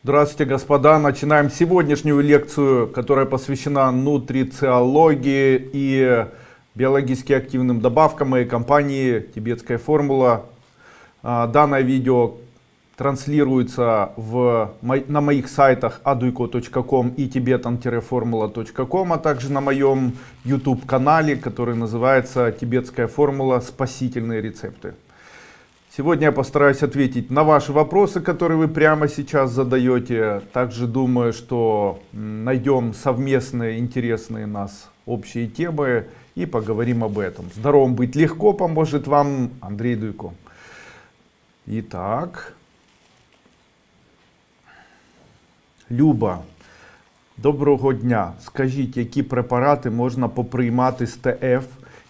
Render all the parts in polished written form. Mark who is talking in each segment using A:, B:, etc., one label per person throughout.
A: Здравствуйте, господа! Начинаем сегодняшнюю лекцию, которая посвящена нутрициологии и биологически активным добавкам моей компании «Тибетская формула». Данное видео транслируется на моих сайтах aduiko.com и tibetan-formula.com, а также на моем YouTube-канале, который называется «Тибетская формула. Спасительные рецепты». Сегодня я постараюсь ответить на ваши вопросы, которые вы прямо сейчас задаете. Также думаю, что найдем совместные, интересные нас общие темы и поговорим об этом. Здоровым быть легко поможет вам Андрей Дуйко. Итак, Люба, доброго дня. Скажіть, які препарати можна поприймати з ТФ,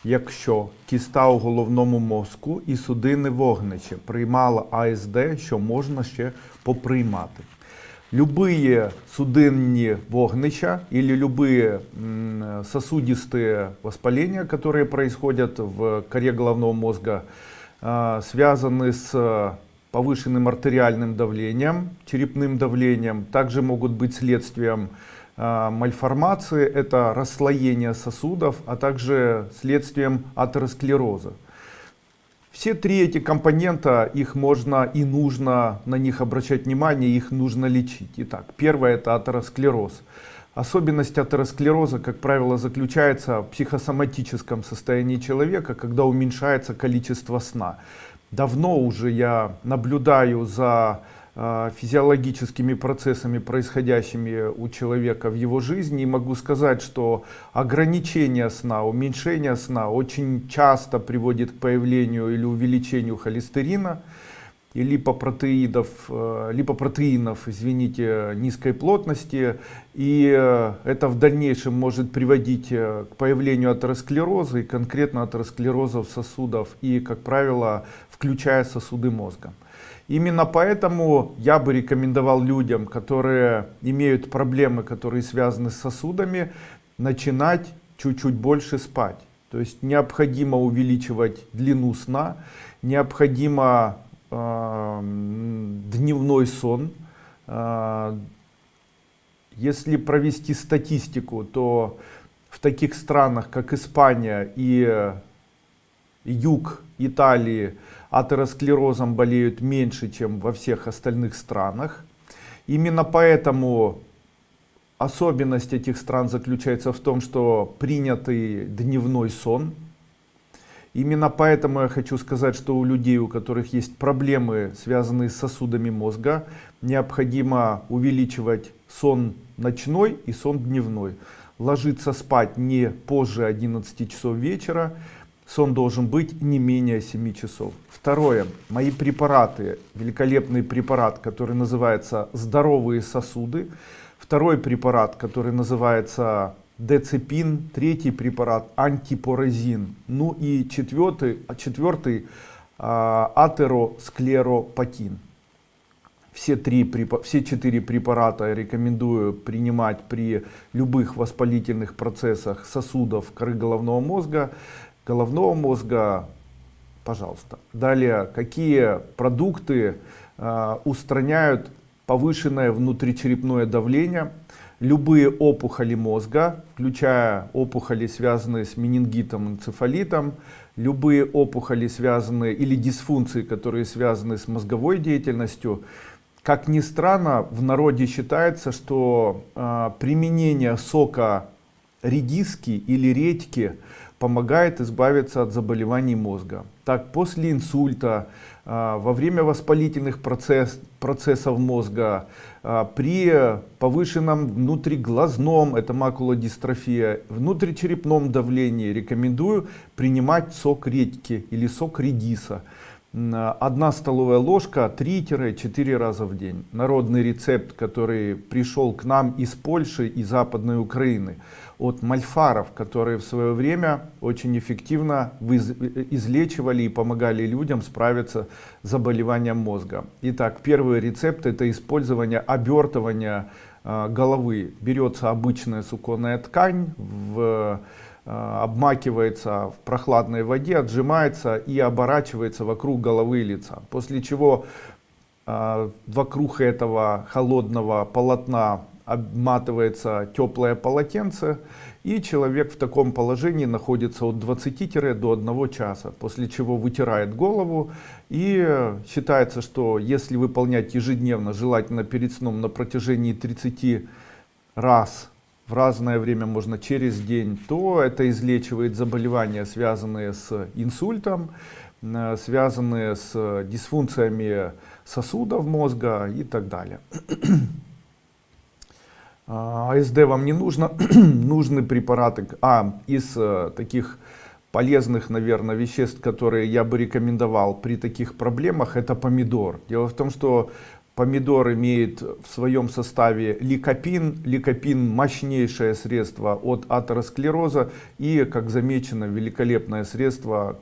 A: якщо кіста у головному мозку і судинне вогнище, приймала АСД, що можна ще поприймати? Любые судинные вогнища или любые сосудистые воспаления, которые происходят в коре головного мозга, связаны с повышенным артериальным давлением, черепным давлением, также могут быть следствием мальформации, это расслоение сосудов, а также следствием атеросклероза. Все три эти компонента, их можно и нужно на них обращать внимание, их нужно лечить. Итак, первое это атеросклероз. Особенность атеросклероза, как правило, заключается в психосоматическом состоянии человека, когда уменьшается количество сна. Давно уже я наблюдаю за физиологическими процессами, происходящими у человека в его жизни, и могу сказать, что ограничение сна, уменьшение сна очень часто приводит к появлению или увеличению холестерина и липопротеинов, извините, низкой плотности, и это в дальнейшем может приводить к появлению атеросклероза, и конкретно атеросклерозов сосудов, и, как правило, включая сосуды мозга. Именно поэтому я бы рекомендовал людям, которые имеют проблемы, которые связаны с сосудами, начинать чуть-чуть больше спать. То есть необходимо увеличивать длину сна, необходимо дневной сон. Если провести статистику, то в таких странах, как Испания и юг Италии, атеросклерозом болеют меньше, чем во всех остальных странах. Именно поэтому особенность этих стран заключается в том, что принятый дневной сон. Именно поэтому я хочу сказать, что у людей, у которых есть проблемы, связанные с сосудами мозга, необходимо увеличивать сон ночной и сон дневной. Ложиться спать не позже 11 часов вечера. Сон должен быть не менее 7 часов. Второе. Мои препараты. Великолепный препарат, который называется «Здоровые сосуды». Второй препарат, который называется деципин. Третий препарат антипорезин. Ну и четвертый атеросклеропатин. Все четыре препарата я рекомендую принимать при любых воспалительных процессах сосудов коры головного мозга, пожалуйста. Далее, какие продукты устраняют повышенное внутричерепное давление? Любые опухоли мозга, включая опухоли, связанные с менингитом, энцефалитом, любые опухоли, связанные или дисфункции, которые связаны с мозговой деятельностью. Как ни странно, в народе считается, что применение сока редиски или редьки помогает избавиться от заболеваний мозга. Так, после инсульта, во время воспалительных процессов мозга, при повышенном внутриглазном, это макулодистрофия, внутричерепном давлении рекомендую принимать сок редьки или сок редиса. 1 столовая ложка 3-4 раза в день. Народный рецепт, который пришел к нам из Польши и Западной Украины. От мальфаров, которые в свое время очень эффективно излечивали и помогали людям справиться с заболеванием мозга. Итак, первый рецепт — это использование обертывания головы. Берется обычная суконная ткань, обмакивается в прохладной воде, отжимается и оборачивается вокруг головы и лица. После чего Вокруг этого холодного полотна обматывается теплое полотенце, и человек в таком положении находится от 20 до 1 часа, после чего вытирает голову. И считается, что если выполнять ежедневно, желательно перед сном на протяжении 30 раз в разное время, можно через день, то это излечивает заболевания, связанные с инсультом, связанные с дисфункциями сосудов мозга и так далее. АСД вам не нужно, нужны препараты. Из таких полезных, наверное, веществ, которые я бы рекомендовал при таких проблемах, это помидор. Дело в том, что помидор имеет в своем составе ликопин. Ликопин — мощнейшее средство от атеросклероза и, как замечено, великолепное средство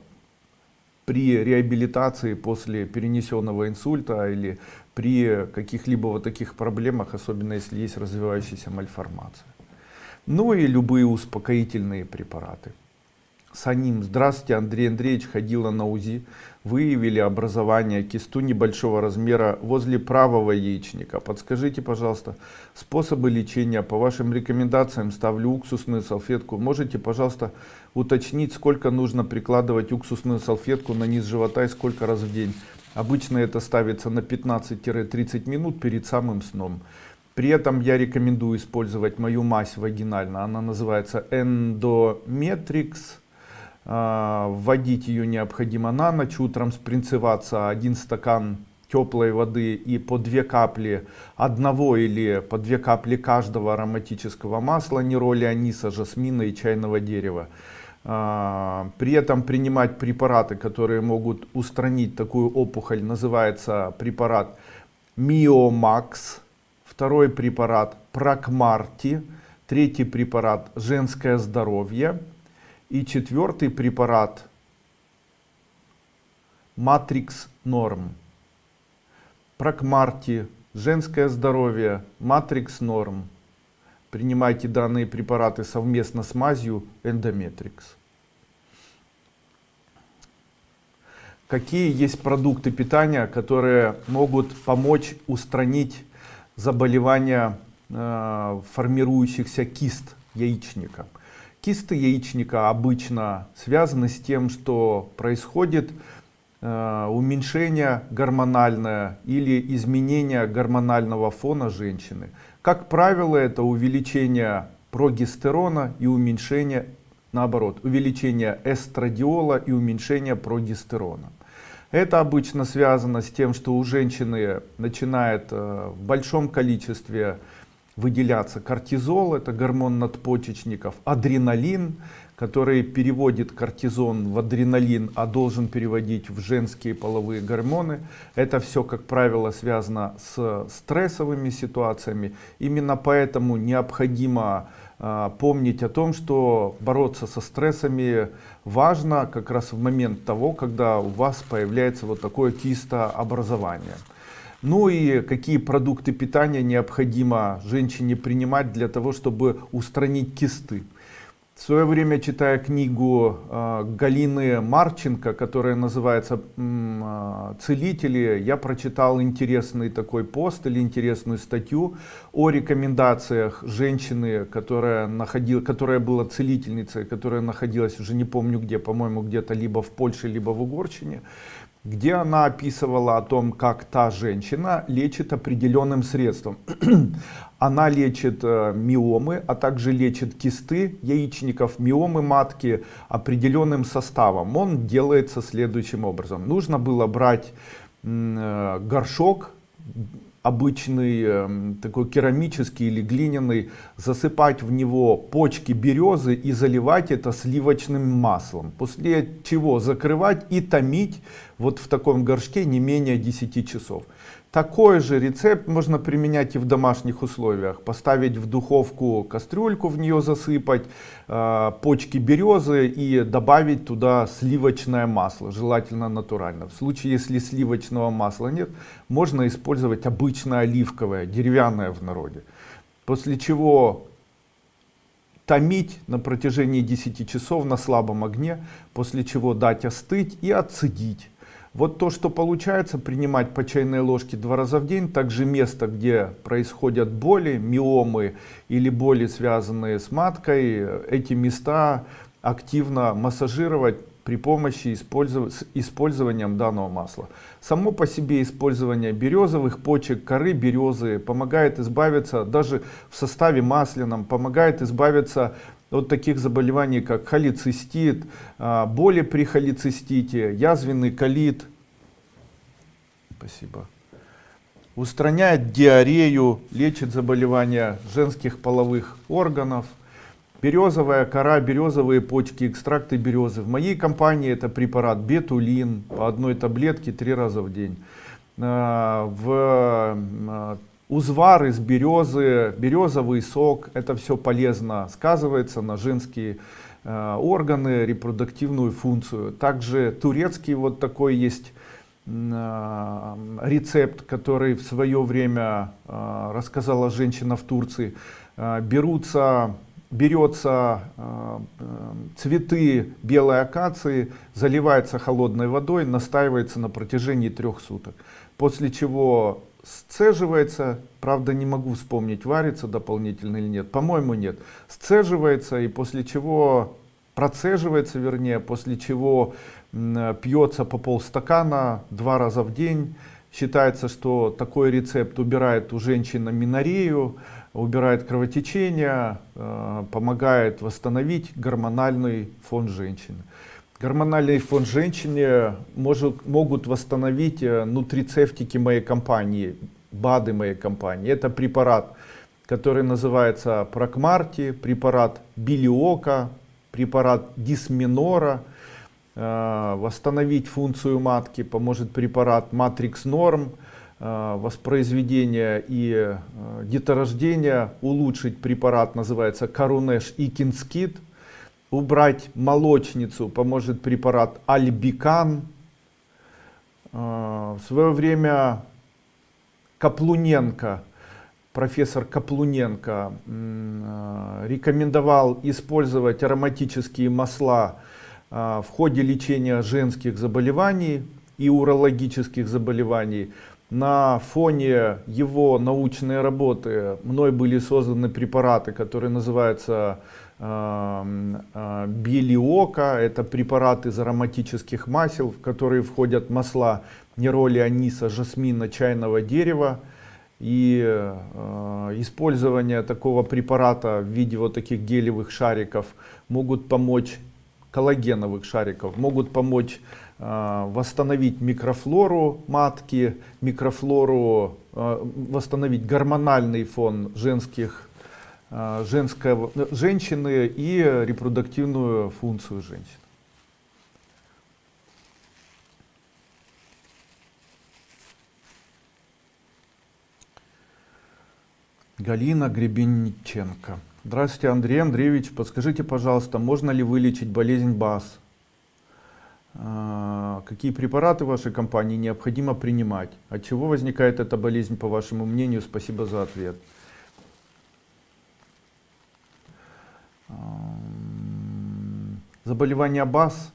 A: при реабилитации после перенесенного инсульта или при каких-либо вот таких проблемах, особенно если есть развивающаяся мальформация. Ну и любые успокоительные препараты. Саним. Здравствуйте, Андрей Андреевич, ходила на УЗИ, выявили образование кисту небольшого размера возле правого яичника. Подскажите, пожалуйста, способы лечения. По вашим рекомендациям ставлю уксусную салфетку. Можете, пожалуйста, уточнить, сколько нужно прикладывать уксусную салфетку на низ живота и сколько раз в день? Обычно это ставится на 15-30 минут перед самым сном. При этом я рекомендую использовать мою мазь вагинально. Она называется Endometrix. Вводить ее необходимо на ночь, утром спринцеваться 1 стакан теплой воды и по 2 капли одного или по 2 капли каждого ароматического масла, нероли, аниса, жасмина и чайного дерева. При этом принимать препараты, которые могут устранить такую опухоль, называется препарат Miomax, второй препарат Прокмарти, третий препарат Женское здоровье и четвертый препарат Matrix Norm. Прокмарти, Женское здоровье, Matrix Norm. Принимайте данные препараты совместно с мазью Endometrix. Какие есть продукты питания, которые могут помочь устранить заболевания формирующихся кист яичника? Кисты яичника обычно связаны с тем, что происходит уменьшение гормональное или изменение гормонального фона женщины. Как правило, это увеличение прогестерона и уменьшение, наоборот, увеличение эстрадиола и уменьшение прогестерона. Это обычно связано с тем, что у женщины начинает в большом количестве выделяться кортизол, это гормон надпочечников, адреналин, который переводит кортизон в адреналин, а должен переводить в женские половые гормоны. Это все, как правило, связано с стрессовыми ситуациями. Именно поэтому необходимо помнить о том, что бороться со стрессами важно как раз в момент того, когда у вас появляется вот такое кистообразование. Ну и какие продукты питания необходимо женщине принимать для того, чтобы устранить кисты. В свое время, читая книгу Галины Марченко, которая называется «Целители», я прочитал интересный такой пост или интересную статью о рекомендациях женщины, которая была целительницей, которая находилась уже не помню где, по-моему, где-то либо в Польше, либо в Угорщине, где она описывала о том, как та женщина лечит определенным средством. Она лечит миомы, а также лечит кисты яичников, миомы матки определенным составом. Он делается следующим образом. Нужно было брать горшок, обычный такой керамический или глиняный, засыпать в него почки березы и заливать это сливочным маслом. После чего закрывать и томить вот в таком горшке не менее 10 часов. Такой же рецепт можно применять и в домашних условиях. Поставить в духовку кастрюльку, в нее засыпать почки березы и добавить туда сливочное масло, желательно натурально. В случае, если сливочного масла нет, можно использовать обычное оливковое, деревянное в народе. После чего томить на протяжении 10 часов на слабом огне, после чего дать остыть и отцедить. Вот то, что получается принимать по чайной ложке 2 раза в день, также место, где происходят боли, миомы или боли, связанные с маткой, эти места активно массажировать при помощи использованием данного масла. Само по себе использование березовых почек, коры березы помогает избавиться, даже в составе масляном, помогает избавиться от таких заболеваний, как холецистит, боли при холецистите, язвенный колит. Спасибо. Устраняет диарею, лечит заболевания женских половых органов. Березовая кора, березовые почки, экстракты березы. В моей компании это препарат бетулин по одной таблетке 3 раза в день. Узвар из березы, березовый сок, это все полезно сказывается на женские органы, репродуктивную функцию. Также турецкий вот такой есть рецепт, который в свое время рассказала женщина в Турции. Берется цветы белой акации, заливается холодной водой, настаивается на протяжении 3 суток. После чего сцеживается, правда не могу вспомнить, варится дополнительно или нет, по-моему нет. Сцеживается и после чего процеживается, вернее, после чего пьется по полстакана 2 раза в день. Считается, что такой рецепт убирает у женщин аменорею, убирает кровотечение, помогает восстановить гормональный фон женщины. Гормональный фон женщины могут восстановить нутрицептики моей компании, БАДы моей компании. Это препарат, который называется Прокмарти, препарат Билиока, препарат Дисменора. Восстановить функцию матки поможет препарат Матрикс Норм. Воспроизведение и деторождение улучшить препарат называется Корунеш и Кинскит. Убрать молочницу поможет препарат Альбикан. В свое время Каплуненко, профессор Каплуненко рекомендовал использовать ароматические масла в ходе лечения женских заболеваний и урологических заболеваний. На фоне его научной работы мной были созданы препараты, которые называются Билиока. Это препарат из ароматических масел, в которые входят масла нероли, аниса, жасмина, чайного дерева. И использование такого препарата в виде вот таких гелевых шариков могут помочь, коллагеновых шариков, могут помочь восстановить микрофлору матки, восстановить гормональный фон женщины и репродуктивную функцию женщины. Галина Гребенниченко. Здравствуйте, Андрей Андреевич. Подскажите, пожалуйста, можно ли вылечить болезнь БАС? Какие препараты вашей компании необходимо принимать? От чего возникает эта болезнь, по вашему мнению? Спасибо за ответ. Заболевание БАС,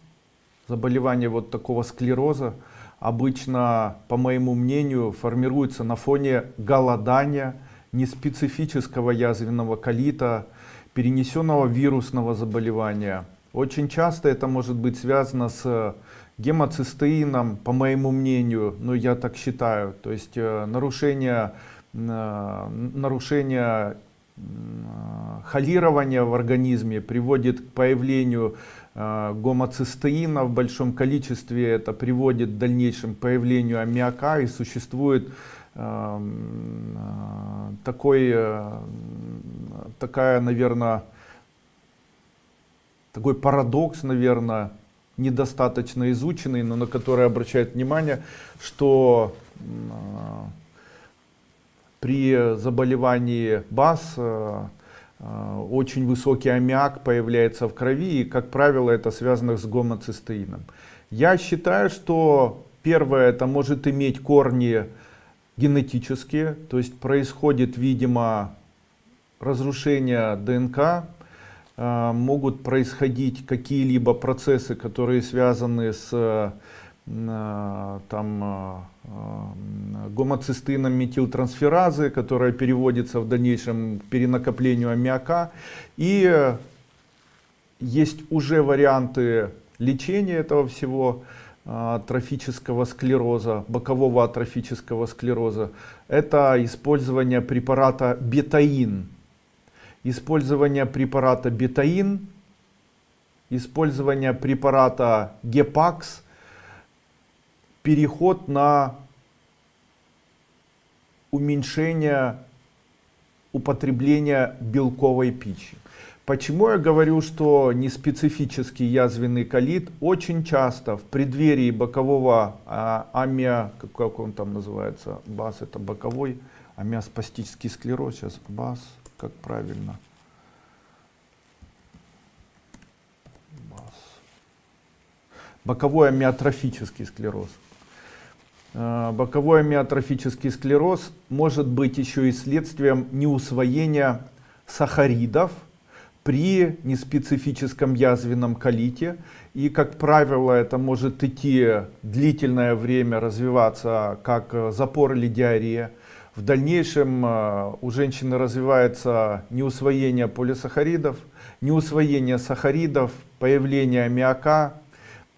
A: заболевание вот такого склероза, обычно, по моему мнению, формируется на фоне голодания, неспецифического язвенного колита, перенесенного вирусного заболевания. Очень часто это может быть связано с гемоцистеином, по моему мнению, но я так считаю. То есть нарушение холирования в организме приводит к появлению гомоцистеина в большом количестве. Это приводит в дальнейшем к появлению аммиака, и существует такой парадокс, наверное, недостаточно изученный, но на который обращают внимание, что при заболевании БАС очень высокий аммиак появляется в крови, и, как правило, это связано с гомоцистеином. Я считаю, что первое, это может иметь корни генетические, то есть происходит, видимо, разрушение ДНК, могут происходить какие-либо процессы, которые связаны с гомоцистином метилтрансферазы, которая переводится в дальнейшем к перенакоплению аммиака. И есть уже варианты лечения этого всего атрофического склероза, бокового атрофического склероза. Это использование препарата бетаин. Использование препарата бетаин, использование препарата гепакс, переход на уменьшение употребления белковой пищи. Почему я говорю, что неспецифический язвенный колит? Очень часто в преддверии бокового как он там называется, БАС, это боковой амиоспастический склероз, сейчас БАС, как правильно? БАС. Боковой амиотрофический склероз. Боковой амиотрофический склероз может быть еще и следствием неусвоения сахаридов при неспецифическом язвенном колите. И, как правило, это может идти длительное время, развиваться как запор или диарея. В дальнейшем у женщины развивается неусвоение полисахаридов, неусвоение сахаридов, появление аммиака.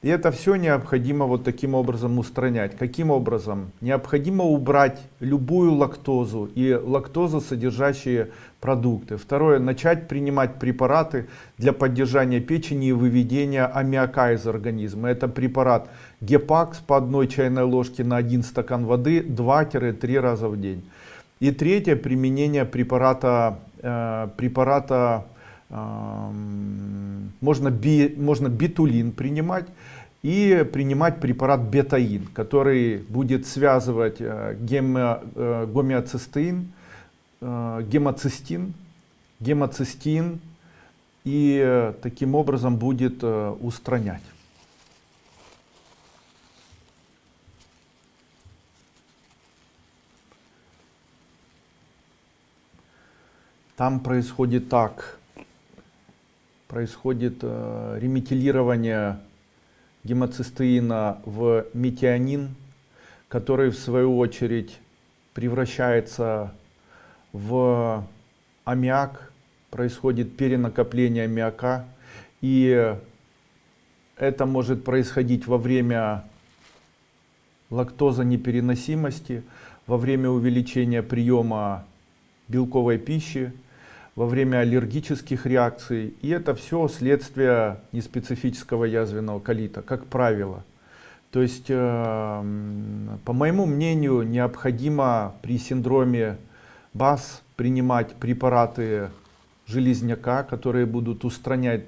A: И это все необходимо вот таким образом устранять. Каким образом? Необходимо убрать любую лактозу и лактозу содержащие продукты. Второе, начать принимать препараты для поддержания печени и выведения аммиака из организма. Это препарат гепакс по 1 чайной ложке на 1 стакан воды 2-3 раза в день. И третье, применение препарата, можно бетулин принимать и принимать препарат бетаин, который будет связывать гемоцистин и таким образом будет устранять. Там происходит так. Происходит реметилирование гемоцистеина в метионин, который в свою очередь превращается в аммиак, происходит перенакопление аммиака, и это может происходить во время лактозонепереносимости, во время увеличения приема белковой пищи, во время аллергических реакций. И это все следствие неспецифического язвенного колита, как правило. То есть, по моему мнению, необходимо при синдроме БАС принимать препараты железняка, которые будут устранять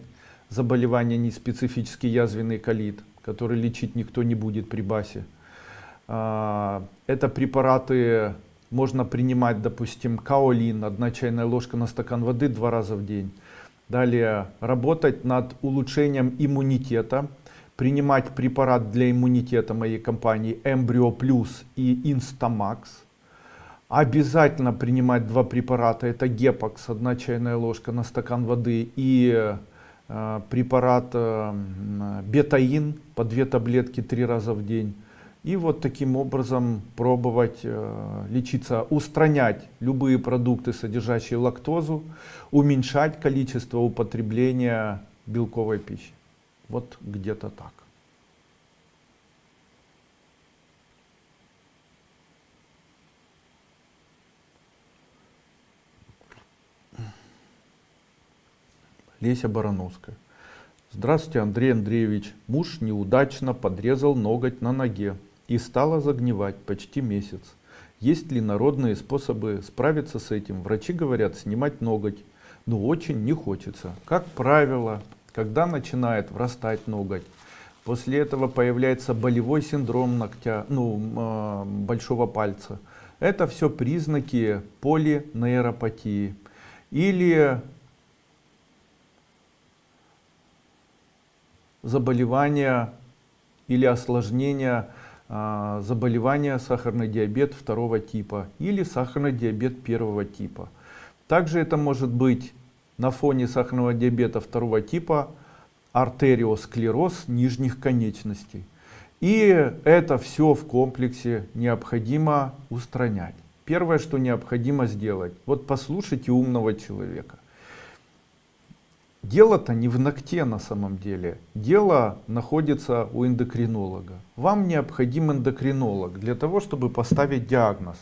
A: заболевание неспецифический язвенный колит, который лечить никто не будет при БАСе. Это препараты можно принимать, допустим, каолин, 1 чайная ложка на стакан воды 2 раза в день. Далее работать над улучшением иммунитета, принимать препарат для иммунитета моей компании Embryo Plus и Instamax. Обязательно принимать 2 препарата, это гепакс, 1 чайная ложка на стакан воды, и препарат бетаин по 2 таблетки 3 раза в день. И вот таким образом пробовать лечиться, устранять любые продукты, содержащие лактозу, уменьшать количество употребления белковой пищи. Вот где-то так. Леся Барановская. Здравствуйте, Андрей Андреевич. Муж неудачно подрезал ноготь на ноге и стало загнивать почти месяц. Есть ли народные способы справиться с этим? Врачи говорят снимать ноготь, но очень не хочется. Как правило, когда начинает врастать ноготь, после этого появляется болевой синдром ногтя, большого пальца. Это все признаки полинейропатии или заболевания или осложнения заболевания сахарный диабет 2 типа или сахарный диабет 1 типа. Также это может быть на фоне сахарного диабета 2 типа артериосклероз нижних конечностей. И это все в комплексе необходимо устранять. Первое, что необходимо сделать, вот послушайте умного человека. Дело-то не в ногте на самом деле. Дело находится у эндокринолога. Вам необходим эндокринолог для того, чтобы поставить диагноз.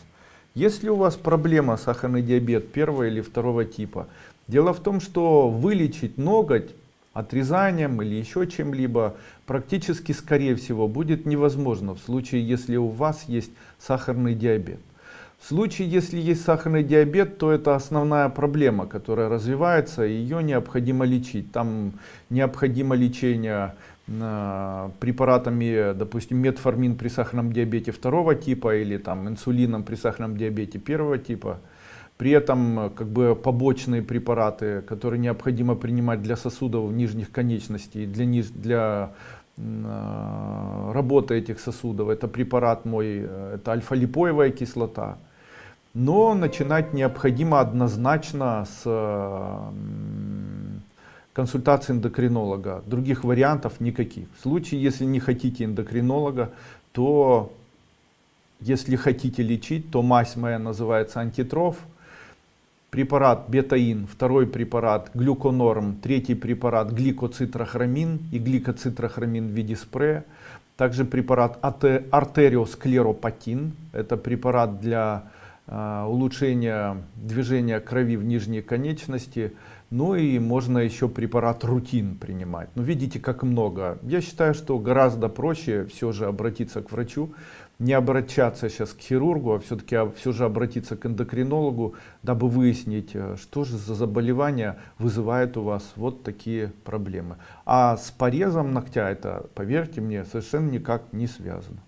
A: Если у вас проблема сахарный диабет первого или второго типа, дело в том, что вылечить ноготь отрезанием или еще чем-либо практически, скорее всего, будет невозможно в случае, если у вас есть сахарный диабет. В случае, если есть сахарный диабет, то это основная проблема, которая развивается, и ее необходимо лечить. Там необходимо лечение препаратами, допустим, метформин при сахарном диабете второго типа или там инсулином при сахарном диабете первого типа. При этом как бы побочные препараты, которые необходимо принимать для сосудов нижних конечностей, для работы этих сосудов. Это препарат мой, это альфа-липоевая кислота. Но начинать необходимо однозначно с консультации эндокринолога. Других вариантов никаких. В случае, если не хотите эндокринолога, то если хотите лечить, то мазь моя называется антитроф. Препарат бетаин, второй препарат глюконорм, третий препарат гликоцитрохромин и гликоцитрохромин в виде спрея. Также препарат артериосклеропатин, это препарат для улучшения движения крови в нижние конечности. Ну и можно еще препарат рутин принимать. Но видите, как много. Я считаю, что гораздо проще все же обратиться к врачу, не обращаться сейчас к хирургу, а все же обратиться к эндокринологу, дабы выяснить, что же за заболевание вызывает у вас вот такие проблемы. А с порезом ногтя это, поверьте мне, совершенно никак не связано.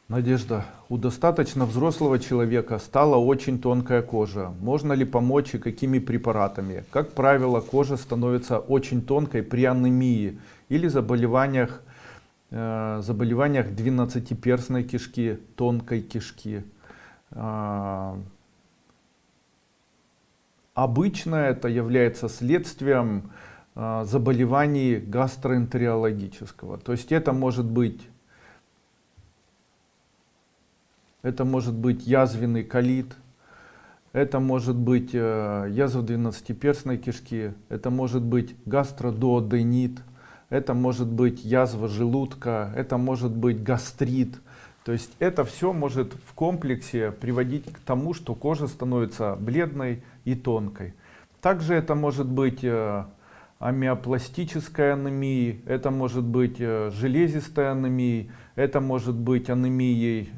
A: Надежда, у достаточно взрослого человека стала очень тонкая кожа. Можно ли помочь и какими препаратами? Как правило, кожа становится очень тонкой при анемии или заболеваниях двенадцатиперстной кишки, тонкой кишки. Обычно это является следствием заболеваний гастроэнтерологического. То есть это может быть язвенный колит, это может быть язва двенадцатиперстной кишки, это может быть гастродуоденит, это может быть язва желудка, это может быть гастрит. То есть это все может в комплексе приводить к тому, что кожа становится бледной и тонкой. Также это может быть амиопластической анемией, это может быть железистой анемией, это может быть анемией,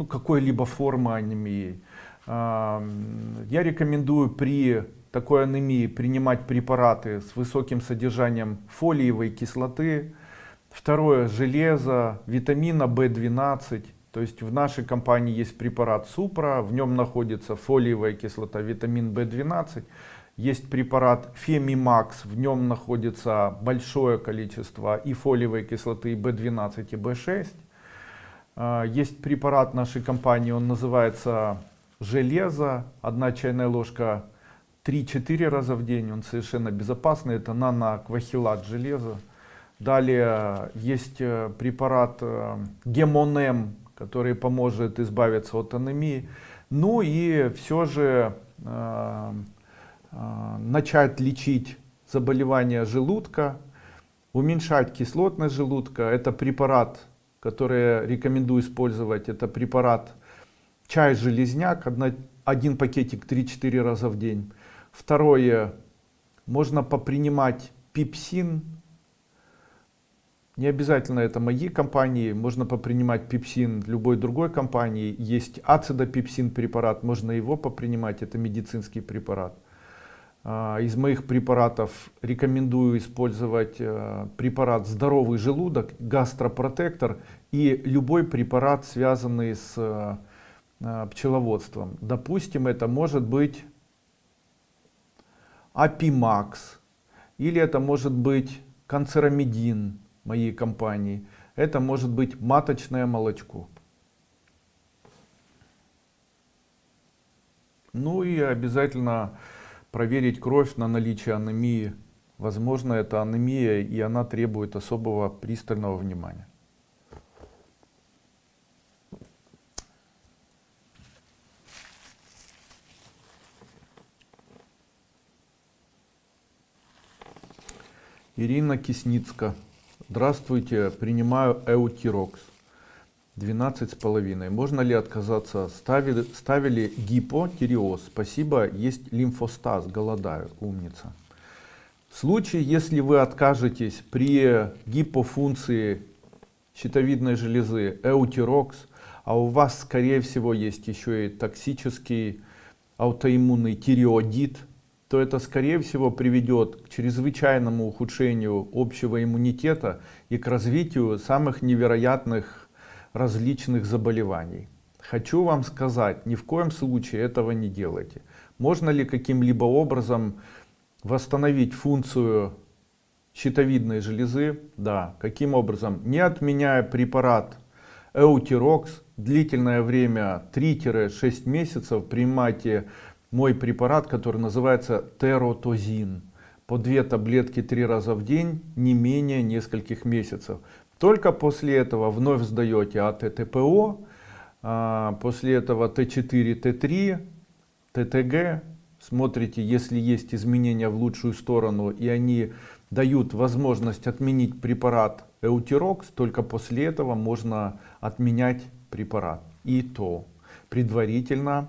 A: какой-либо формы анемии. Я рекомендую при такой анемии принимать препараты с высоким содержанием фолиевой кислоты. Второе, железо, витамина В12. То есть в нашей компании есть препарат Супра, в нем находится фолиевая кислота, витамин В12. Есть препарат Фемимакс, в нем находится большое количество и фолиевой кислоты, и В12, и В6. Есть препарат нашей компании, он называется железо, 1 чайная ложка 3-4 раза в день, он совершенно безопасный, это наноаквахилат железа. Далее есть препарат Гемонем, который поможет избавиться от анемии. Ну и все же начать лечить заболевания желудка, уменьшать кислотность желудка. Это препарат, который рекомендую использовать, это препарат чай-железняк, один пакетик 3-4 раза в день. Второе, можно попринимать пепсин. Не обязательно это моей компании, можно попринимать пепсин любой другой компании. Есть ацидопепсин препарат, можно его попринимать, это медицинский препарат. Из моих препаратов рекомендую использовать препарат «Здоровый желудок», гастропротектор и любой препарат, связанный с пчеловодством. Допустим, это может быть Апимакс, или это может быть канцерамидин моей компании, это может быть маточное молочко. Ну и обязательно проверить кровь на наличие анемии. Возможно, это анемия, и она требует особого пристального внимания. Ирина Кисницка. Здравствуйте, принимаю Эутирокс. 12,5. Можно ли отказаться? Ставили гипотиреоз. Спасибо, есть лимфостаз, голодаю. Умница. В случае, если вы откажетесь при гипофункции щитовидной железы Эутирокс, а у вас, скорее всего, есть еще и токсический аутоиммунный тиреоидит, то это, скорее всего, приведет к чрезвычайному ухудшению общего иммунитета и к развитию самых невероятных различных заболеваний. Хочу вам сказать, ни в коем случае этого не делайте. Можно ли каким-либо образом восстановить функцию щитовидной железы? Да. Каким образом? Не отменяя препарат Эутирокс, длительное время 3-6 месяцев принимайте мой препарат, который называется Теротозин. По 2 таблетки 3 раза в день, не менее нескольких месяцев. Только после этого вновь сдаете АТТПО, после этого Т4, Т3, ТТГ. Смотрите, если есть изменения в лучшую сторону, и они дают возможность отменить препарат Эутирокс, только после этого можно отменять препарат. И то предварительно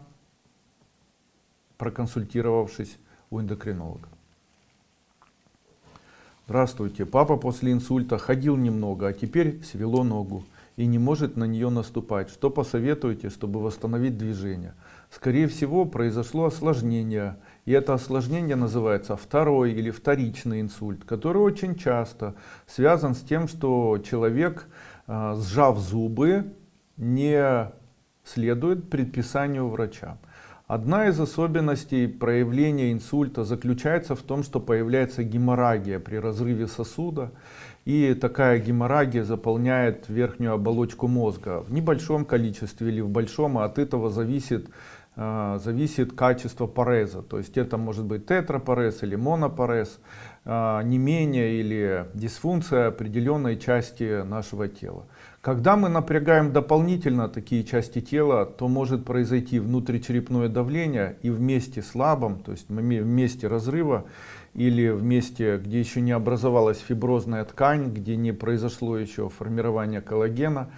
A: проконсультировавшись у эндокринолога. Здравствуйте. Папа после инсульта ходил немного, а теперь свело ногу и не может на нее наступать. Что посоветуете, чтобы восстановить движение? Скорее всего, произошло осложнение. И это осложнение называется второй или вторичный инсульт, который очень часто связан с тем, что человек, сжав зубы, не следует предписанию врача. Одна из особенностей проявления инсульта заключается в том, что появляется геморрагия при разрыве сосуда. И такая геморрагия заполняет верхнюю оболочку мозга в небольшом количестве или в большом, а от этого зависит качество пареза. То есть это может быть тетрапарез или монопарез, не менее или дисфункция определенной части нашего тела. Когда мы напрягаем дополнительно такие части тела, то может произойти внутричерепное давление, и в месте слабом, то есть в месте разрыва или в месте, где еще не образовалась фиброзная ткань, где не произошло еще формирование коллагена,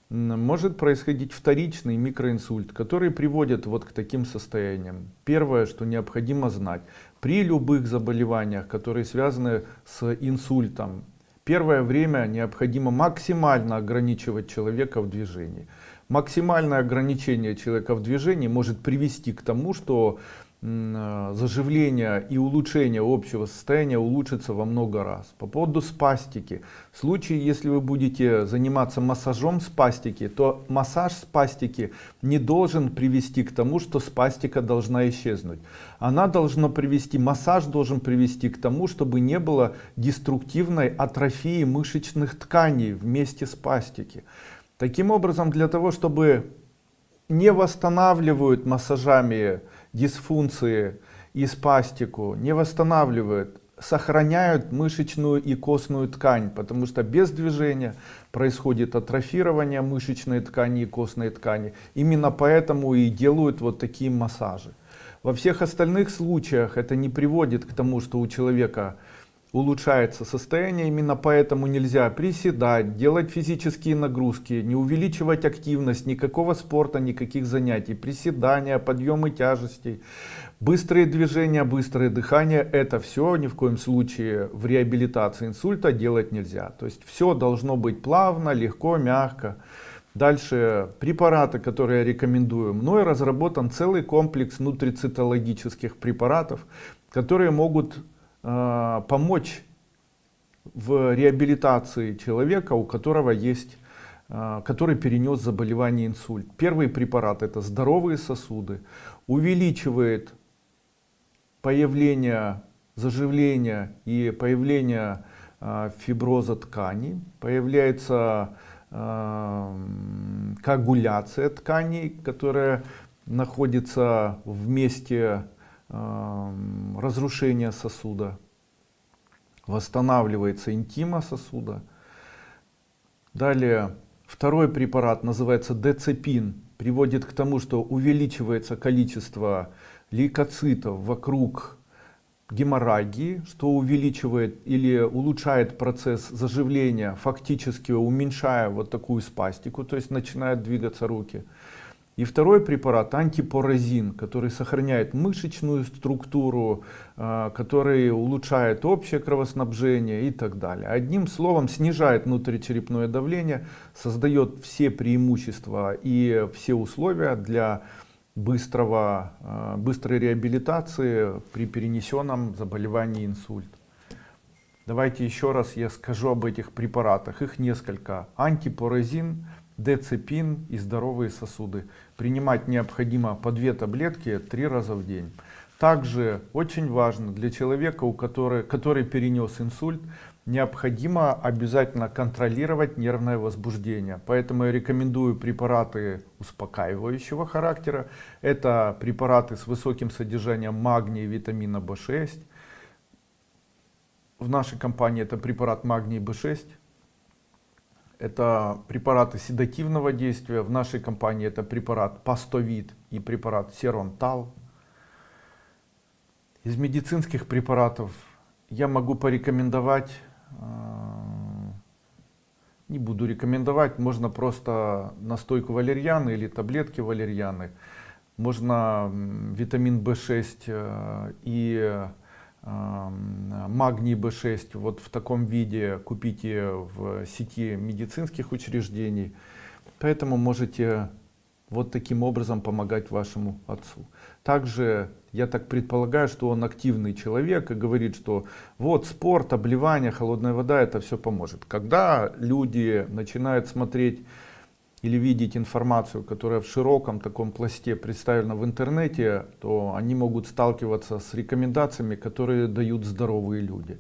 A: может происходить вторичный микроинсульт, который приводит вот к таким состояниям. Первое, что необходимо знать, при любых заболеваниях, которые связаны с инсультом, первое время необходимо максимально ограничивать человека в движении. Максимальное ограничение человека в движении может привести к тому, что заживление и улучшение общего состояния улучшится во много раз. По поводу спастики. В случае, если вы будете заниматься массажом спастики, то массаж спастики не должен привести к тому, что спастика должна исчезнуть. Массаж должен привести к тому, чтобы не было деструктивной атрофии мышечных тканей в месте спастики. Таким образом, для того, чтобы не восстанавливают массажами дисфункции и спастику, не восстанавливают, сохраняют мышечную и костную ткань, потому что без движения происходит атрофирование мышечной ткани и костной ткани. Именно поэтому и делают вот такие массажи. Во всех остальных случаях это не приводит к тому, что у человека улучшается состояние, именно поэтому нельзя приседать, делать физические нагрузки, не увеличивать активность, никакого спорта, никаких занятий, приседания, подъемы тяжестей, быстрые движения, быстрое дыхание, это все ни в коем случае в реабилитации инсульта делать нельзя. То есть все должно быть плавно, легко, мягко. Дальше препараты, которые я рекомендую. Мной разработан целый комплекс нутрицитологических препаратов, которые могут помочь в реабилитации человека, у которого есть, который перенес заболевание инсульт. Первый препарат — это здоровые сосуды, увеличивает появление заживления и появление фиброза тканей, появляется коагуляция тканей, которая находится в месте разрушения сосуда, восстанавливается интима сосуда. Далее, второй препарат называется децепин, приводит к тому, что увеличивается количество лейкоцитов вокруг геморрагии, что увеличивает или улучшает процесс заживления, фактически уменьшая вот такую спастику, то есть начинают двигаться руки. И второй препарат антипоразин, который сохраняет мышечную структуру, который улучшает общее кровоснабжение и так далее. Одним словом, снижает внутричерепное давление, создает все преимущества и все условия для быстрой реабилитации при перенесенном заболевании инсульт. Давайте еще раз я скажу об этих препаратах. Их несколько. Антипоразин, децепин и здоровые сосуды. Принимать необходимо по 2 таблетки 3 раза в день. Также очень важно для человека, который перенес инсульт, необходимо обязательно контролировать нервное возбуждение. Поэтому я рекомендую препараты успокаивающего характера. Это препараты с высоким содержанием магния и витамина В6. В нашей компании это препарат магний В6. Это препараты седативного действия. В нашей компании это препарат Пастовид и препарат Серонтал. Из медицинских препаратов я могу порекомендовать, не буду рекомендовать, можно просто настойку валерьяны или таблетки валерьяны. Можно витамин В6 и магний В6 вот в таком виде купите в сети медицинских учреждений. Поэтому можете вот таким образом помогать вашему отцу. Также я так предполагаю, что он активный человек и говорит, что вот спорт, обливание, холодная вода, это все поможет. Когда люди начинают смотреть или видеть информацию, которая в широком таком пласте представлена в интернете, то они могут сталкиваться с рекомендациями, которые дают здоровые люди.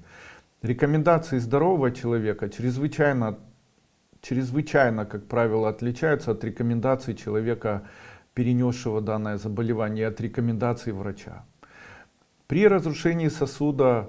A: Рекомендации здорового человека чрезвычайно, как правило, отличаются от рекомендаций человека, перенесшего данное заболевание, от рекомендаций врача. При разрушении сосуда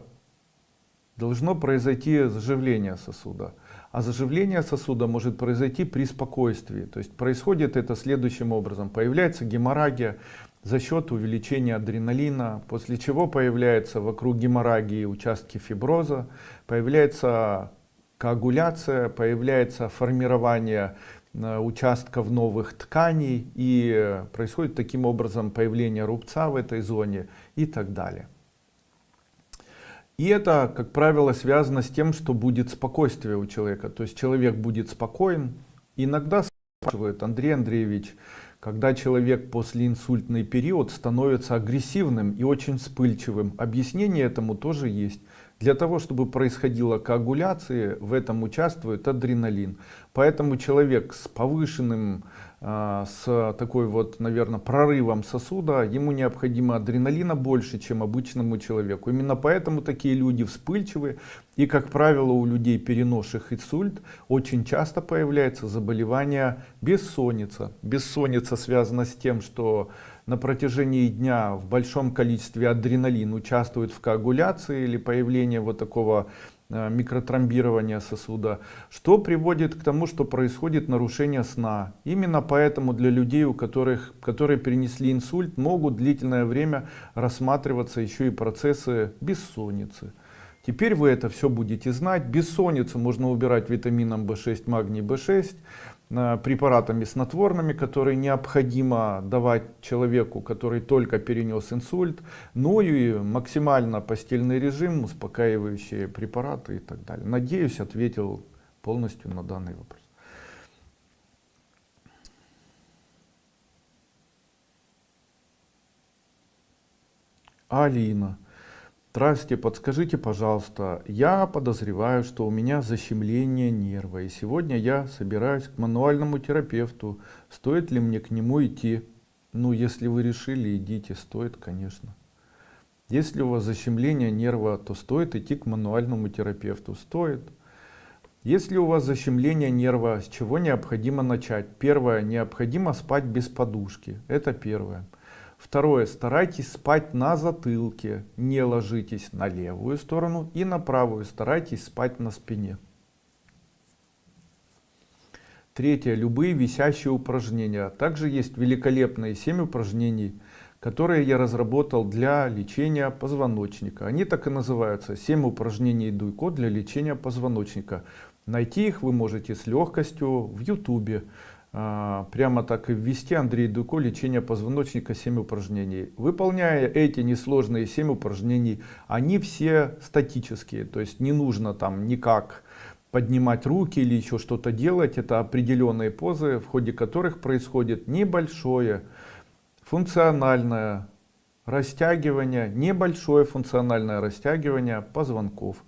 A: должно произойти заживление сосуда. А заживление сосуда может произойти при спокойствии. То есть происходит это следующим образом. Появляется геморрагия за счет увеличения адреналина, после чего появляются вокруг геморрагии участки фиброза, появляется коагуляция, появляется формирование участков новых тканей, и происходит таким образом появление рубца в этой зоне и так далее. И это, как правило, связано с тем, что будет спокойствие у человека. То есть человек будет спокоен. Иногда спрашивают: Андрей Андреевич, когда человек после инсультный период становится агрессивным и очень вспыльчивым, объяснение этому тоже есть. Для того, чтобы происходила коагуляция, в этом участвует адреналин. Поэтому человек с повышенным, с такой вот, наверное, прорывом сосуда, ему необходимо адреналина больше, чем обычному человеку. Именно поэтому такие люди вспыльчивые. И, как правило, у людей, переносших инсульт, очень часто появляется заболевание бессонница. Бессонница связана с тем, что на протяжении дня в большом количестве адреналин участвует в коагуляции или появлении вот такого микротромбирования сосуда, что приводит к тому, что происходит нарушение сна. Именно поэтому для людей, которые перенесли инсульт, могут длительное время рассматриваться еще и процессы бессонницы. Теперь вы это все будете знать. Бессонницу можно убирать витамином В6, магний В6, препаратами снотворными, которые необходимо давать человеку, который только перенес инсульт, ну и максимально постельный режим, успокаивающие препараты и так далее. Надеюсь, ответил полностью на данный вопрос. Алина. Здравствуйте, подскажите, пожалуйста, я подозреваю, что у меня защемление нерва, и сегодня я собираюсь к мануальному терапевту. Стоит ли мне к нему идти? Ну, если вы решили, идите, стоит, конечно. Если у вас защемление нерва, то стоит идти к мануальному терапевту, стоит. Если у вас защемление нерва, с чего необходимо начать? Первое, необходимо спать без подушки, это первое. Второе. Старайтесь спать на затылке. Не ложитесь на левую сторону и на правую. Старайтесь спать на спине. Третье. Любые висящие упражнения. Также есть великолепные 7 упражнений, которые я разработал для лечения позвоночника. Они так и называются. 7 упражнений Дуйко для лечения позвоночника. Найти их вы можете с легкостью в YouTube. Прямо так и ввести Андрей Дуйко лечение позвоночника 7 упражнений. Выполняя эти несложные 7 упражнений, они все статические. То есть не нужно там никак поднимать руки или еще что-то делать. Это определенные позы, в ходе которых происходит небольшое функциональное растягивание, небольшое функциональное растягивание позвонков.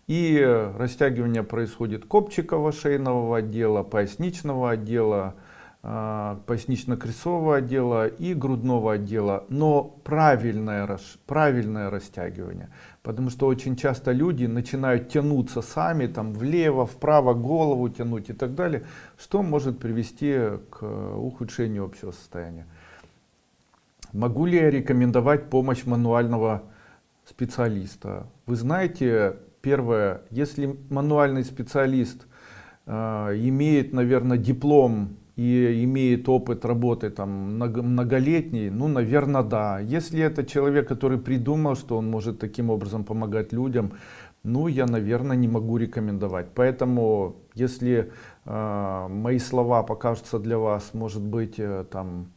A: И растягивание происходит копчикового шейного отдела, поясничного отдела, пояснично-крестцового отдела и грудного отдела. Но правильное растягивание. Потому что очень часто люди начинают тянуться сами, там влево, вправо, голову тянуть и так далее, что может привести к ухудшению общего состояния. Могу ли я рекомендовать помощь мануального специалиста? Вы знаете, первое, если мануальный специалист имеет, наверное, диплом и имеет опыт работы там многолетний, ну, наверное, да. Если это человек, который придумал, что он может таким образом помогать людям, ну, я, наверное, не могу рекомендовать. Поэтому, если мои слова покажутся для вас, может быть, там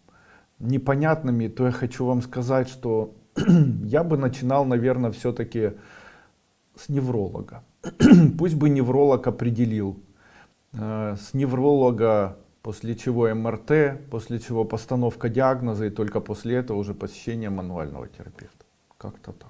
A: непонятными, то я хочу вам сказать, что я бы начинал, наверное, все-таки с невролога. Пусть бы невролог определил. С невролога, после чего МРТ, после чего постановка диагноза, и только после этого уже посещение мануального терапевта. Как-то так.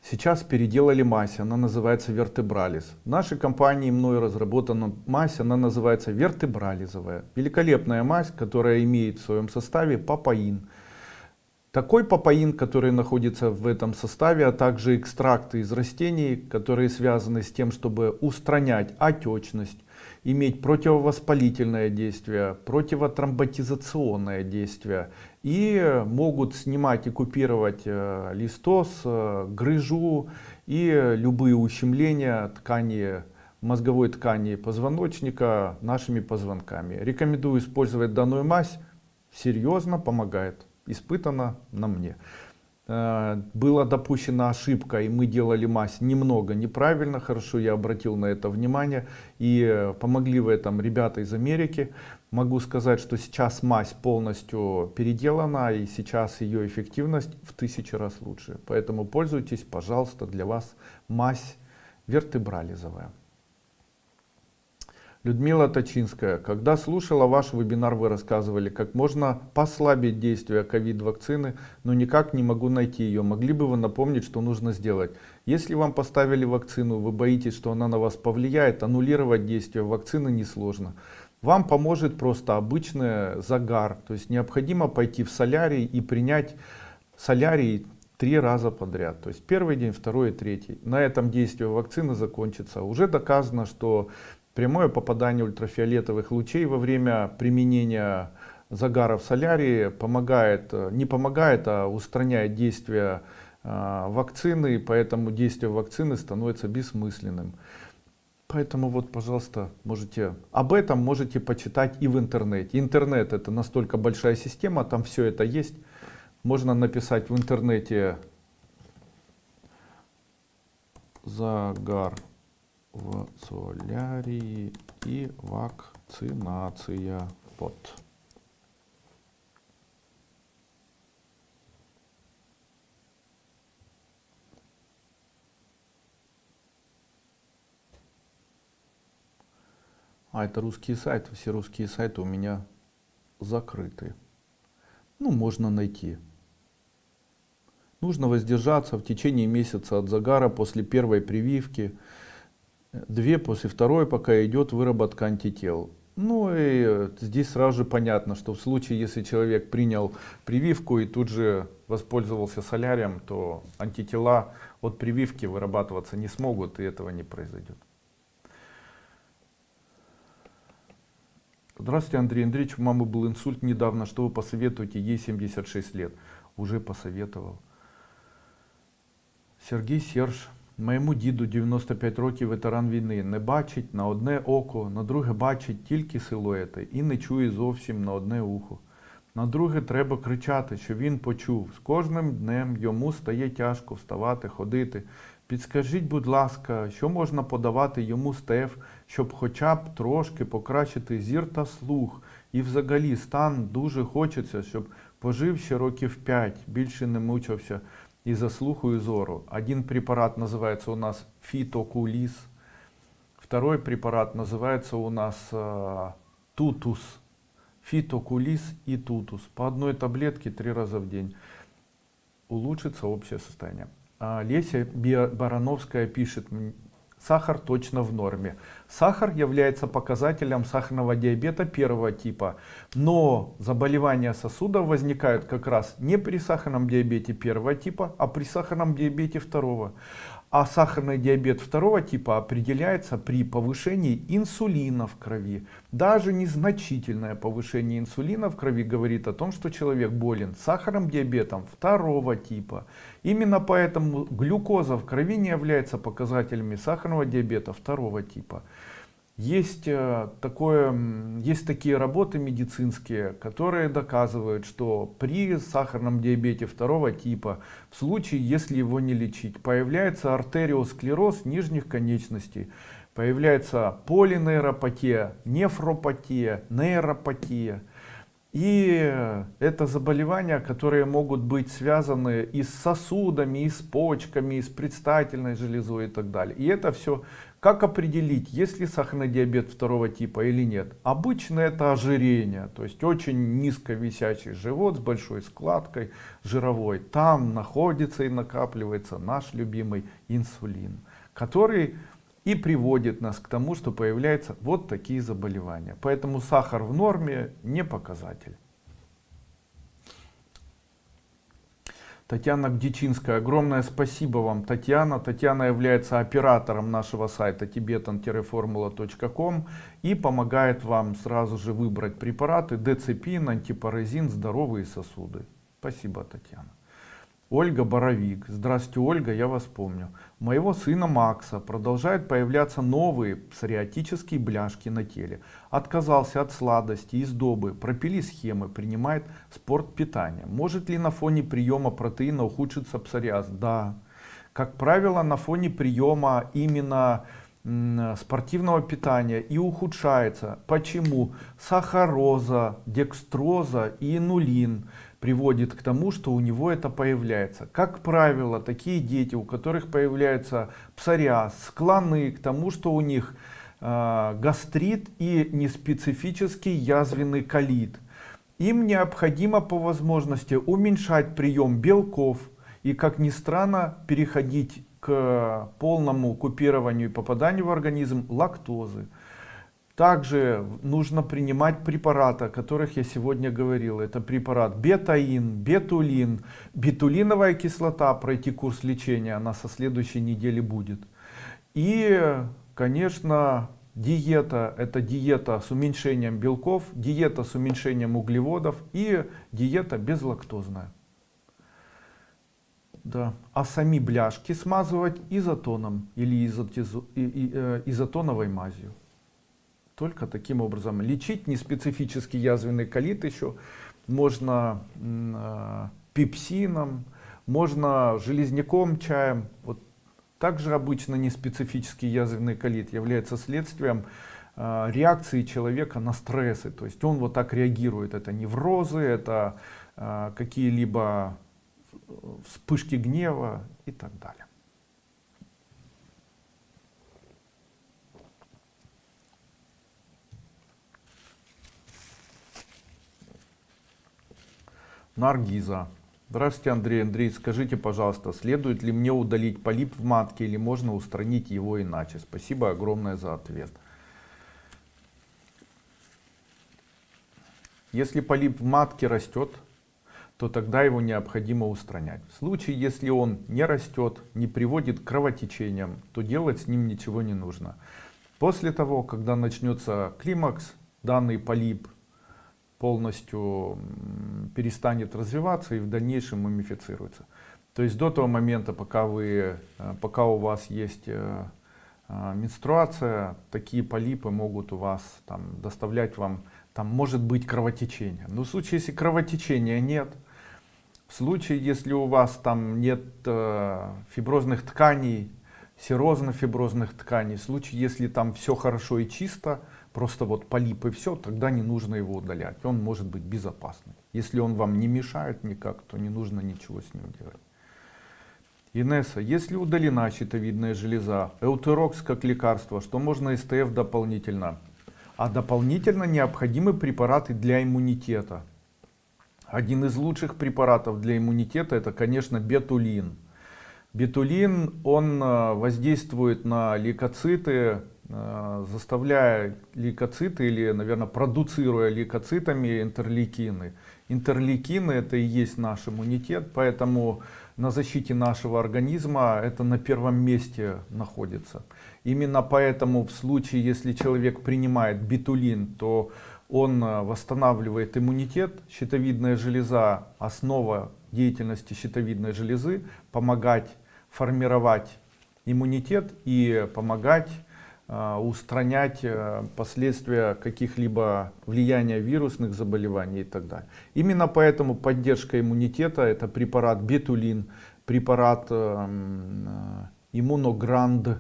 A: Сейчас переделали мазь, она называется вертебрализ. В нашей компании мной разработана мазь, она называется вертебрализовая. Великолепная мазь, которая имеет в своем составе папаин. Такой папаин, который находится в этом составе, а также экстракты из растений, которые связаны с тем, чтобы устранять отечность, иметь противовоспалительное действие, противотромботизационное действие и могут снимать и купировать листоз, грыжу и любые ущемления ткани, мозговой ткани позвоночника нашими позвонками. Рекомендую использовать данную мазь, серьезно помогает, испытано на мне. Была допущена ошибка, и мы делали мазь немного неправильно, хорошо я обратил на это внимание, и помогли в этом ребята из Америки. Могу сказать, что сейчас мазь полностью переделана, и сейчас ее эффективность в 1000 раз лучше. Поэтому пользуйтесь, пожалуйста, для вас мазь вертебрализовая. Людмила Точинская, когда слушала ваш вебинар, вы рассказывали, как можно послабить действие ковид-вакцины, но никак не могу найти ее. Могли бы вы напомнить, что нужно сделать? Если вам поставили вакцину, вы боитесь, что она на вас повлияет, аннулировать действие вакцины несложно. Вам поможет просто обычный загар. То есть необходимо пойти в солярий и принять солярий 3 раза подряд. То есть первый день, второй и третий. На этом действие вакцины закончится. Уже доказано, что прямое попадание ультрафиолетовых лучей во время применения загара в солярии не помогает, а устраняет действие вакцины, поэтому действие вакцины становится бессмысленным. Поэтому вот, пожалуйста, об этом можете почитать и в интернете. Интернет — это настолько большая система, там все это есть. Можно написать в интернете загар в солярии и вакцинация. Вот. Это русские сайты. Все русские сайты у меня закрыты. Ну, можно найти. Нужно воздержаться в течение месяца от загара после первой прививки, 2 после второй, пока идет выработка антител. Ну и здесь сразу же понятно, что в случае, если человек принял прививку и тут же воспользовался солярием, то антитела от прививки вырабатываться не смогут, и этого не произойдет. Здравствуйте, Андрей Андреевич. У мамы был инсульт недавно. Что вы посоветуете? Ей 76 лет. Уже посоветовал. Сергій Серж. Моєму діду 95 років, ветеран війни. Не бачить на одне око, на друге бачить тільки силуети і не чує зовсім на одне ухо. На друге треба кричати, що він почув. З кожним днем йому стає тяжко вставати, ходити. Підскажіть, будь ласка, що можна подавати йому з ТФ, щоб хоча б трошки покращити зір та слух. І взагалі стан дуже хочеться, щоб пожив ще років 5, більше не мучився из-за слуху и зору. Один препарат называется у нас фитокулис, второй препарат называется у нас тутус. Фитокулис и тутус. По одной таблетке 3 раза в день. Улучшится общее состояние. Леся Барановская пишет, сахар точно в норме. Сахар является показателем сахарного диабета первого типа, но заболевания сосудов возникают как раз не при сахарном диабете первого типа, а при сахарном диабете второго. А сахарный диабет второго типа определяется при повышении инсулина в крови. Даже незначительное повышение инсулина в крови говорит о том, что человек болен сахарным диабетом второго типа. Именно поэтому глюкоза в крови не является показателями сахарного диабета второго типа. Есть такие работы медицинские, которые доказывают, что при сахарном диабете второго типа, в случае, если его не лечить, появляется артериосклероз нижних конечностей, появляется полинейропатия, нефропатия, нейропатия. И это заболевания, которые могут быть связаны и с сосудами, и с почками, и с предстательной железой и так далее. И это все, как определить, есть ли сахарный диабет второго типа или нет? Обычно это ожирение, то есть очень низко висячий живот с большой складкой жировой. Там находится и накапливается наш любимый инсулин, который и приводит нас к тому, что появляются вот такие заболевания. Поэтому сахар в норме не показатель. Татьяна Гдичинская. Огромное спасибо вам, Татьяна. Татьяна является оператором нашего сайта tibetan-formula.com и помогает вам сразу же выбрать препараты деципин, антипаразин, здоровые сосуды. Спасибо, Татьяна. Ольга Боровик. Здравствуйте, Ольга, я вас помню. У моего сына Макса продолжают появляться новые псориатические бляшки на теле. Отказался от сладости и сдобы, пропили схемы, принимает спортпитание. Может ли на фоне приема протеина ухудшиться псориаз? Да. Как правило, на фоне приема именно спортивного питания и ухудшается. Почему? Сахароза, декстроза и инулин приводит к тому, что у него это появляется. Как правило, такие дети, у которых появляется псориаз, склонны к тому, что у них гастрит и неспецифический язвенный колит. Им необходимо по возможности уменьшать прием белков и, как ни странно, переходить к полному купированию и попаданию в организм лактозы. Также нужно принимать препараты, о которых я сегодня говорил. Это препарат бетаин, бетулин, бетулиновая кислота, пройти курс лечения, она со следующей недели будет. И, конечно, диета, это диета с уменьшением белков, диета с уменьшением углеводов и диета безлактозная. Да. А сами бляшки смазывать изотоном или изотоновой мазью. Только таким образом. Лечить неспецифический язвенный колит еще можно пепсином, можно железняком, чаем. Вот. Также обычно неспецифический язвенный колит является следствием реакции человека на стрессы. То есть он вот так реагирует. Это неврозы, это какие-либо вспышки гнева и так далее. Наргиза. Здравствуйте, Андрей. Андрей, скажите, пожалуйста, следует ли мне удалить полип в матке или можно устранить его иначе? Спасибо огромное за ответ. Если полип в матке растет, то тогда его необходимо устранять. В случае, если он не растет, не приводит к кровотечениям, то делать с ним ничего не нужно. После того, когда начнется климакс, данный полип полностью перестанет развиваться и в дальнейшем мумифицируется. То есть до того момента, пока у вас есть менструация, такие полипы могут у вас доставлять вам, может быть кровотечение. Но в случае, если кровотечения нет, в случае, если у вас нет фиброзных тканей, серозно-фиброзных тканей, в случае, если там все хорошо и чисто, просто полип и все, тогда не нужно его удалять. Он может быть безопасным. Если он вам не мешает никак, то не нужно ничего с ним делать. Инесса, если удалена щитовидная железа, эутерокс как лекарство, что можно СТФ дополнительно? А дополнительно необходимы препараты для иммунитета. Один из лучших препаратов для иммунитета это, конечно, бетулин. Бетулин, он воздействует на лейкоциты, заставляя лейкоциты или, наверное, продуцируя лейкоцитами интерлейкины. Интерлейкины это и есть наш иммунитет, поэтому на защите нашего организма это на первом месте находится. Именно поэтому в случае, если человек принимает бетулин, то он восстанавливает иммунитет. Щитовидная железа, основа деятельности щитовидной железы, помогать формировать иммунитет и помогать устранять последствия каких-либо влияния вирусных заболеваний и так далее. Именно поэтому поддержка иммунитета это препарат бетулин, препарат иммуногранд,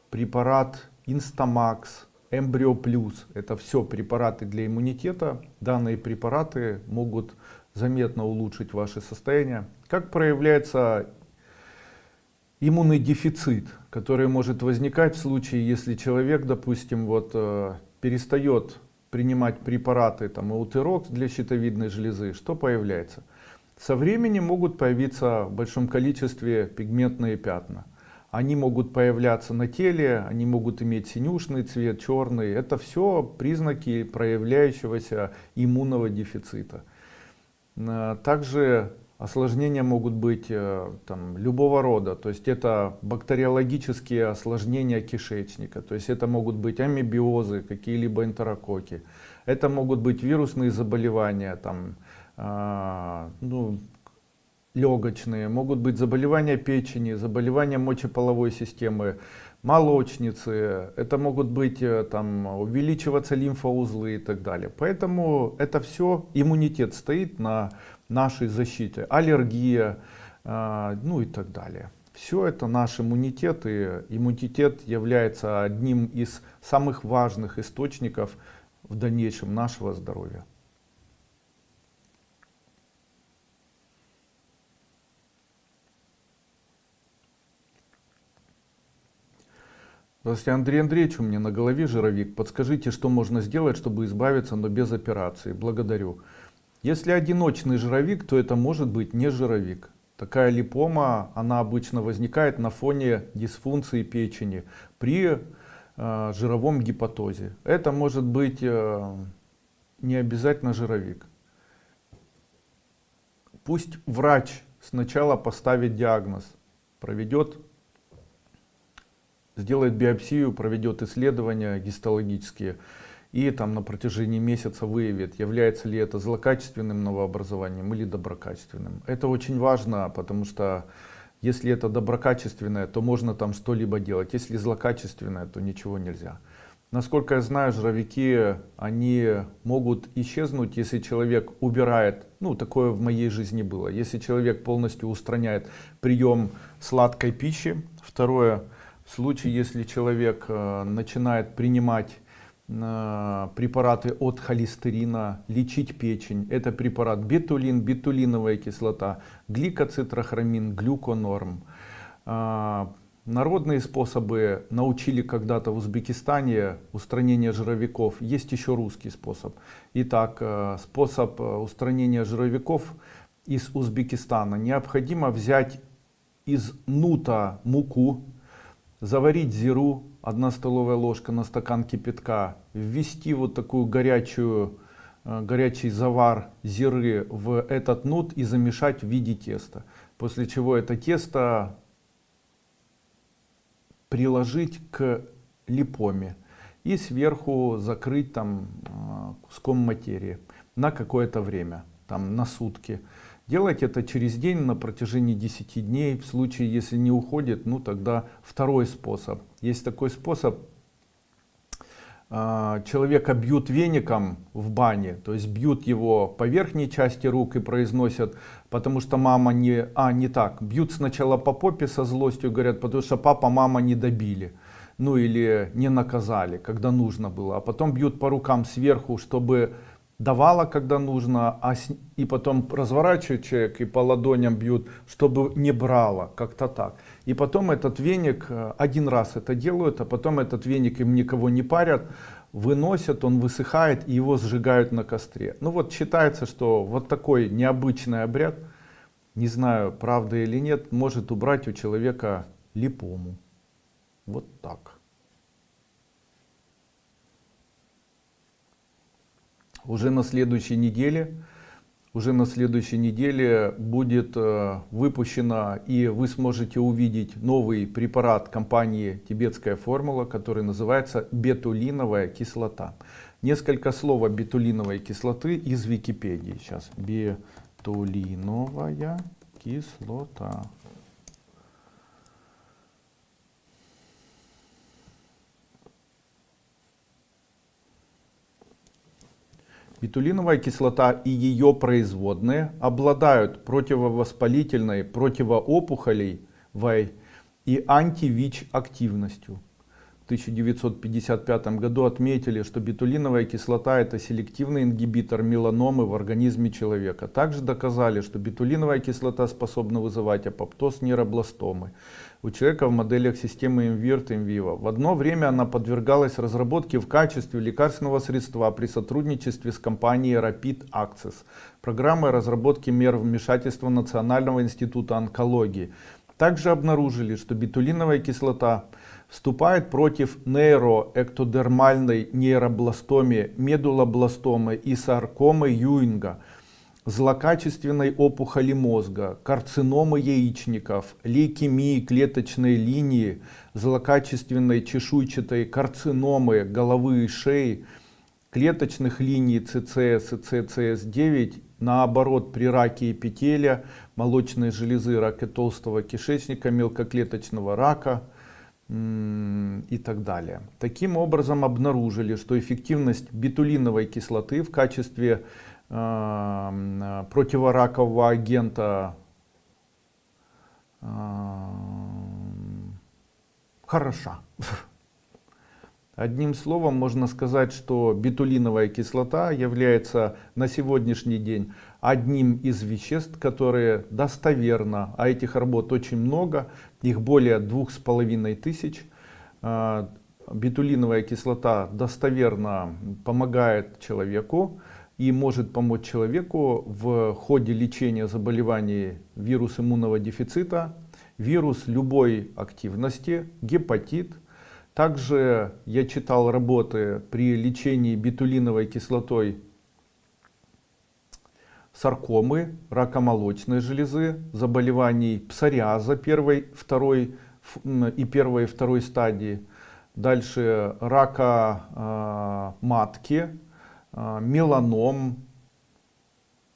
A: препарат инстамакс, эмбрио плюс. Это все препараты для иммунитета. Данные препараты могут заметно улучшить ваше состояние. Как проявляется иммунный дефицит, который может возникать в случае, если человек, допустим, перестает принимать препараты эутерокс для щитовидной железы, что появляется? Со временем могут появиться в большом количестве пигментные пятна. Они могут появляться на теле, они могут иметь синюшный цвет, черный. Это все признаки проявляющегося иммунного дефицита. Также осложнения могут быть любого рода, то есть это бактериологические осложнения кишечника, то есть это могут быть амебиозы, какие-либо энтерококки, это могут быть вирусные заболевания, легочные, могут быть заболевания печени, заболевания мочеполовой системы, молочницы, это могут быть увеличиваться лимфоузлы и так далее. Поэтому это все, иммунитет стоит на нашей защите, аллергия, и так далее. Все это наш иммунитет, и иммунитет является одним из самых важных источников в дальнейшем нашего здоровья. Здравствуйте, Андрей Андреевич, у меня на голове жировик. Подскажите, что можно сделать, чтобы избавиться, но без операции? Благодарю. Если одиночный жировик, то это может быть не жировик. Такая липома, она обычно возникает на фоне дисфункции печени при жировом гепатозе. Это может быть не обязательно жировик. Пусть врач сначала поставит диагноз, сделает биопсию, проведет исследования гистологические и на протяжении месяца выявит, является ли это злокачественным новообразованием или доброкачественным. Это очень важно, потому что если это доброкачественное, то можно что-либо делать. Если злокачественное, то ничего нельзя. Насколько я знаю, жировики, они могут исчезнуть, если человек убирает, такое в моей жизни было, если человек полностью устраняет прием сладкой пищи. Второе, в случае, если человек начинает принимать препараты от холестерина, лечить печень, это препарат бетулин, бетулиновая кислота, гликоцитрохромин, глюконорм. Народные способы научили когда-то в Узбекистане устранения жировиков. Есть еще русский способ. Итак, способ устранения жировиков из Узбекистана. Необходимо взять из нута муку, заварить зиру, 1 столовая ложка на стакан кипятка, ввести такую горячую горячий завар зиры в этот нут и замешать в виде теста. После чего это тесто приложить к липоме и сверху закрыть там куском материи на какое-то время, там на сутки. Делать это через день на протяжении 10 дней. В случае, если не уходит, ну тогда второй способ. Есть такой способ. Человека бьют веником в бане, то есть бьют его по верхней части рук и произносят, потому что мама не так. Бьют сначала по попе со злостью, говорят, потому что папа, мама не добили. Ну или не наказали, когда нужно было. А потом бьют по рукам сверху, чтобы давала, когда нужно, и потом разворачивают человек и по ладоням бьют, чтобы не брала, как-то так. И потом этот веник, один раз это делают, а потом этот веник им никого не парят, выносят, он высыхает и его сжигают на костре. Ну вот считается, что вот такой необычный обряд, не знаю, правда или нет, может убрать у человека липому. Вот так. Уже на следующей неделе будет выпущено, и вы сможете увидеть новый препарат компании «Тибетская формула», который называется бетулиновая кислота. Несколько слов о бетулиновой кислоты из Википедии. Сейчас. Бетулиновая кислота. Бетулиновая кислота и ее производные обладают противовоспалительной, противоопухолевой и анти-ВИЧ активностью. В 1955 году отметили, что бетулиновая кислота — это селективный ингибитор меланомы в организме человека. Также доказали, что бетулиновая кислота способна вызывать апоптоз нейробластомы у человека в моделях системы InVirt InVivo. В одно время она подвергалась разработке в качестве лекарственного средства при сотрудничестве с компанией Rapid Access, программой разработки мер вмешательства Национального института онкологии. Также обнаружили, что бетулиновая кислота вступает против нейроэктодермальной нейробластомы, медулобластомы и саркомы Юинга, злокачественной опухоли мозга, карциномы яичников, лейкемии клеточной линии, злокачественной чешуйчатой карциномы головы и шеи, клеточных линий ЦЦС и ЦЦС9, наоборот при раке эпителия, молочной железы, раке толстого кишечника, мелкоклеточного рака и так далее. Таким образом обнаружили, что эффективность бетулиновой кислоты в качестве противоракового агента хороша. Одним словом можно сказать, что бетулиновая кислота является на сегодняшний день одним из веществ, которые достоверно, а этих работ очень много, их более 2500, бетулиновая кислота достоверно помогает человеку и может помочь человеку в ходе лечения заболеваний вирус иммунного дефицита, вирус любой активности, гепатит. Также я читал работы при лечении бетулиновой кислотой саркомы, рака молочной железы, заболеваний псориаза первой и второй стадии, дальше рака матки, меланом,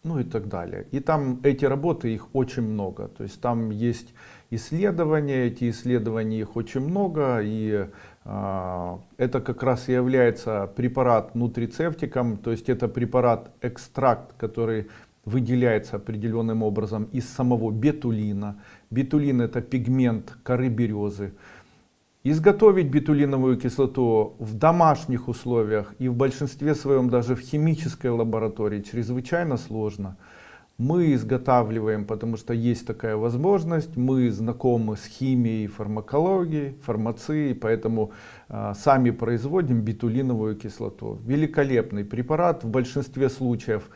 A: ну и так далее. И там эти работы, их очень много. То есть там есть исследования, эти исследования, их очень много. И это как раз и является препарат нутрицептиком. То есть это препарат-экстракт, который выделяется определенным образом из самого бетулина. Бетулин — это пигмент коры березы. Изготовить бетулиновую кислоту в домашних условиях и в большинстве своем даже в химической лаборатории чрезвычайно сложно. Мы изготавливаем, потому что есть такая возможность, мы знакомы с химией, фармакологией, фармацией, поэтому сами производим бетулиновую кислоту. Великолепный препарат, в большинстве случаев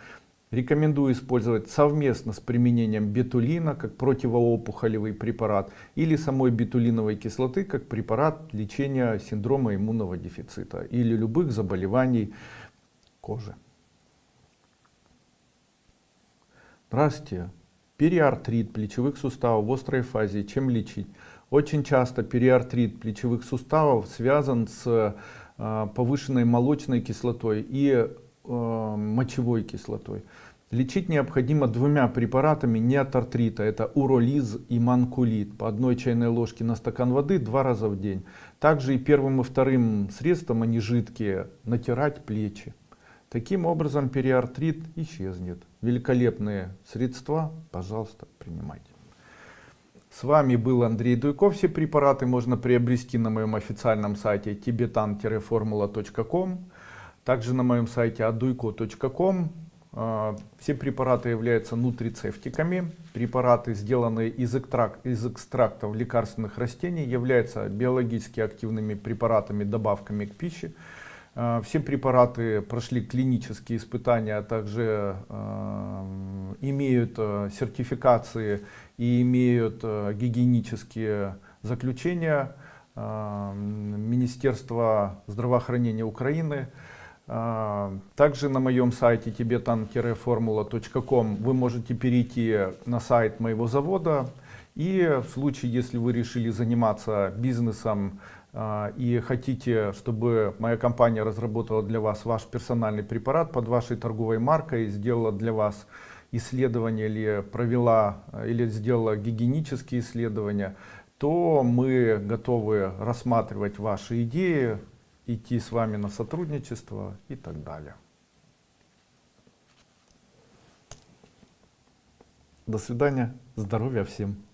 A: рекомендую использовать совместно с применением бетулина как противоопухолевый препарат или самой бетулиновой кислоты как препарат лечения синдрома иммунного дефицита или любых заболеваний кожи. Здравствуйте. Периартрит плечевых суставов в острой фазе. Чем лечить? Очень часто периартрит плечевых суставов связан с повышенной молочной кислотой и мочевой кислотой. Лечить необходимо двумя препаратами не от артрита. Это уролиз и манкулит. По одной чайной ложке на стакан воды 2 раза в день. Также и первым и вторым средством, они жидкие, натирать плечи. Таким образом периартрит исчезнет. Великолепные средства, пожалуйста, принимайте. С вами был Андрей Дуйко. Все препараты можно приобрести на моем официальном сайте tibetan-formula.com. Также на моем сайте aduiko.com. Все препараты являются нутрицептиками. Препараты, сделанные из экстрактов лекарственных растений, являются биологически активными препаратами, добавками к пище. Все препараты прошли клинические испытания, а также имеют сертификации и имеют гигиенические заключения Министерства здравоохранения Украины. Также на моем сайте tibetan-formula.com вы можете перейти на сайт моего завода, и в случае, если вы решили заниматься бизнесом и хотите, чтобы моя компания разработала для вас ваш персональный препарат под вашей торговой маркой, сделала для вас исследование или провела или сделала гигиенические исследования, то мы готовы рассматривать ваши идеи, идти с вами на сотрудничество и так далее. До свидания, здоровья всем!